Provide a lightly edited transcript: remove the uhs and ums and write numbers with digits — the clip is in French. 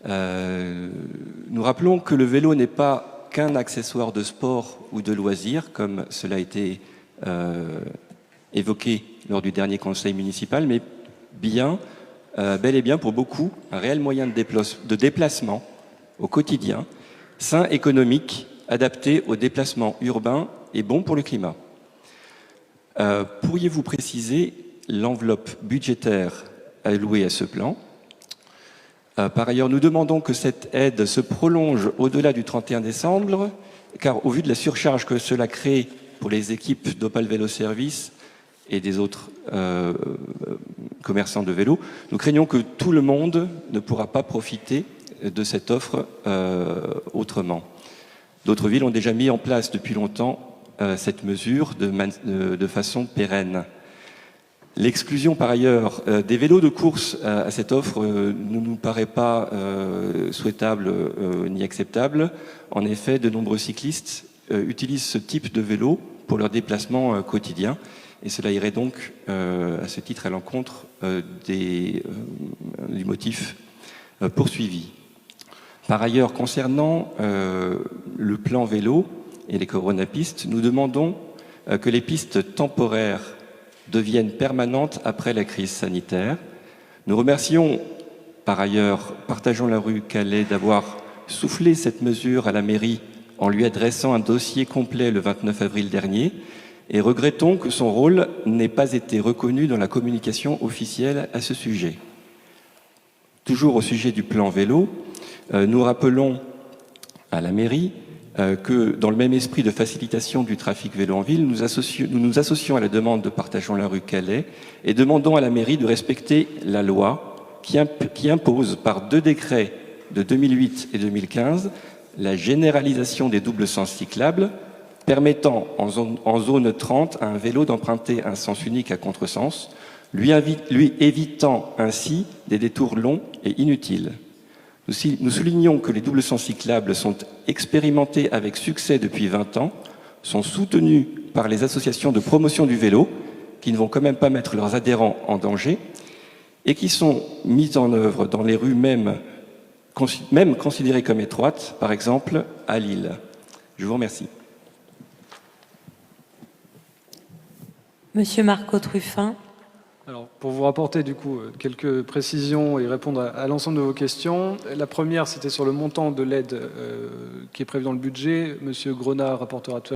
Nous rappelons que le vélo n'est pas qu'un accessoire de sport ou de loisir, comme cela a été évoqué lors du dernier conseil municipal, mais bel et bien pour beaucoup, un réel moyen de déplacement au quotidien, sain, économique, adapté aux déplacements urbains et bon pour le climat. Pourriez-vous préciser l'enveloppe budgétaire allouée à ce plan ? Par ailleurs, nous demandons que cette aide se prolonge au-delà du 31 décembre, car au vu de la surcharge que cela crée pour les équipes d'Opale Vélo Service et des autres commerçants de vélos, nous craignons que tout le monde ne pourra pas profiter de cette offre autrement. D'autres villes ont déjà mis en place depuis longtemps cette mesure de façon pérenne. L'exclusion, par ailleurs, des vélos de course à cette offre ne nous paraît pas souhaitable ni acceptable. En effet, de nombreux cyclistes utilisent ce type de vélo pour leurs déplacements quotidiens. Et cela irait donc, à ce titre, à l'encontre du motif poursuivi. Par ailleurs, concernant le plan vélo et les coronapistes, nous demandons que les pistes temporaires deviennent permanentes après la crise sanitaire. Nous remercions par ailleurs Partageons la rue Calais d'avoir soufflé cette mesure à la mairie en lui adressant un dossier complet le 29 avril dernier et regrettons que son rôle n'ait pas été reconnu dans la communication officielle à ce sujet. Toujours au sujet du plan vélo, nous rappelons à la mairie que dans le même esprit de facilitation du trafic vélo en ville, nous nous associons à la demande de Partageons la rue Calais et demandons à la mairie de respecter la loi qui impose par 2 décrets de 2008 et 2015 la généralisation des doubles sens cyclables permettant en zone 30 à un vélo d'emprunter un sens unique à contresens, lui évitant ainsi des détours longs et inutiles. Nous soulignons que les doubles sens cyclables sont expérimentés avec succès depuis 20 ans, sont soutenus par les associations de promotion du vélo, qui ne vont quand même pas mettre leurs adhérents en danger, et qui sont mis en œuvre dans les rues même considérées comme étroites, par exemple à Lille. Je vous remercie. Monsieur Marco Truffin. Alors, pour vous rapporter du coup quelques précisions et répondre à l'ensemble de vos questions. La première, c'était sur le montant de l'aide qui est prévu dans le budget. Monsieur Grenat rapportera tout à l'heure